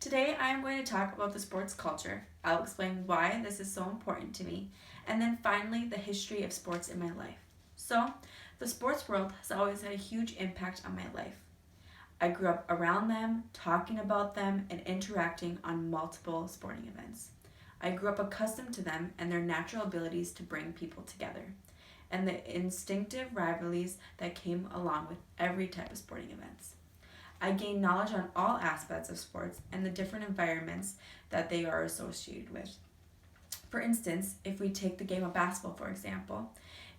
Today I am going to talk about the sports culture. I'll explain why this is so important to me, and then finally the history of sports in my life. So, the sports world has always had a huge impact on my life. I grew up around them, talking about them, and interacting on multiple sporting events. I grew up accustomed to them and their natural abilities to bring people together, and the instinctive rivalries that came along with every type of sporting events. I gained knowledge on all aspects of sports and the different environments that they are associated with. For instance, if we take the game of basketball for example,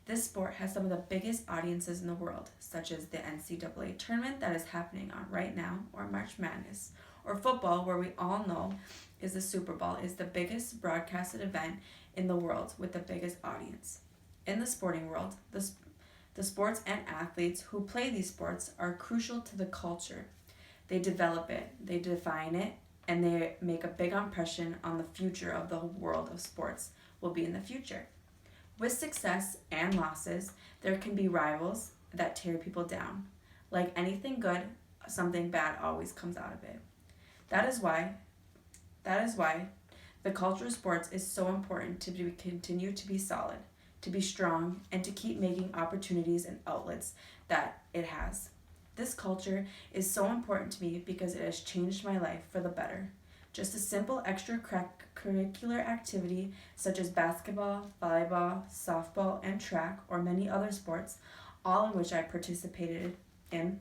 this sport has some of the biggest audiences in the world, such as the NCAA tournament that is happening on right now, or March Madness, or football, where we all know is the Super Bowl is the biggest broadcasted event in the world with the biggest audience. In the sporting world, the sports and athletes who play these sports are crucial to the culture. They develop it, they define it, and they make a big impression on the future of the world of sports will be in the future. With success and losses, there can be rivals that tear people down. Like anything good, something bad always comes out of it. That is why the culture of sports is so important to continue to be solid, to be strong, and to keep making opportunities and outlets that it has. This culture is so important to me because it has changed my life for the better. Just a simple extracurricular activity such as basketball, volleyball, softball, and track, or many other sports, all in which I participated in,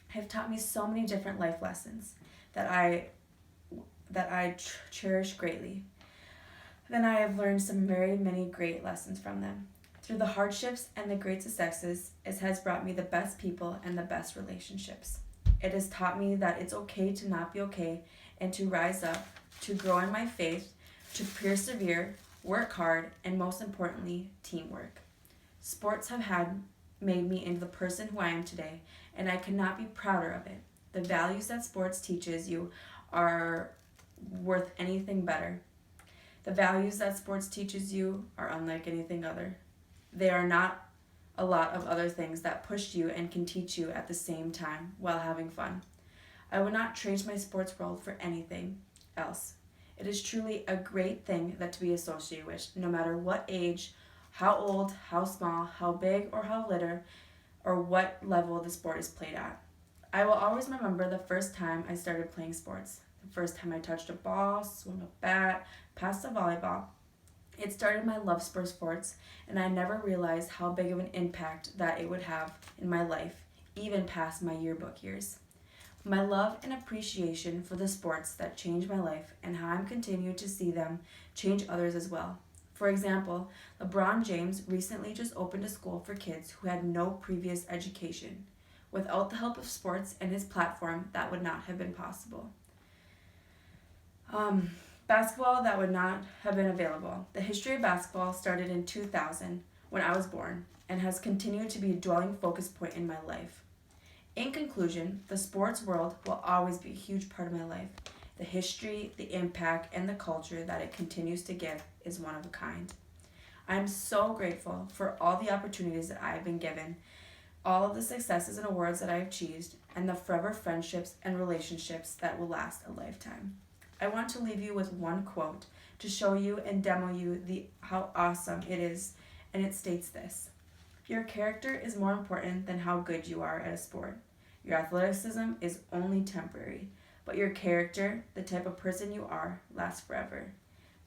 have taught me so many different life lessons that I cherish greatly. Then I have learned some very many great lessons from them. Through the hardships and the great successes, it has brought me the best people and the best relationships. It has taught me that it's okay to not be okay and to rise up, to grow in my faith, to persevere, work hard, and most importantly, teamwork. Sports have made me into the person who I am today, and I could not be prouder of it. The values that sports teaches you are worth anything better. The values that sports teaches you are unlike anything other. There are not a lot of other things that push you and can teach you at the same time while having fun. I would not trade my sports world for anything else. It is truly a great thing that to be associated with, no matter what age, how old, how small, how big or how little, or what level the sport is played at. I will always remember the first time I started playing sports, the first time I touched a ball, swung a bat, passed a volleyball. It started my love for sports, and I never realized how big of an impact that it would have in my life, even past my yearbook years. My love and appreciation for the sports that changed my life and how I'm continuing to see them change others as well. For example, LeBron James recently just opened a school for kids who had no previous education. Without the help of sports and his platform, that would not have been possible. Basketball, that would not have been available. The history of basketball started in 2000 when I was born and has continued to be a dwelling focus point in my life. In conclusion, the sports world will always be a huge part of my life. The history, the impact, and the culture that it continues to give is one of a kind. I am so grateful for all the opportunities that I have been given, all of the successes and awards that I have achieved, and the forever friendships and relationships that will last a lifetime. I want to leave you with one quote to show you and demo you how awesome it is, and it states this: your character is more important than how good you are at a sport. Your athleticism is only temporary, but your character, the type of person you are, lasts forever.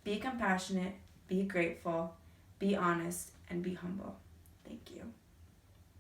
Be compassionate, be grateful, be honest, and be humble. Thank you.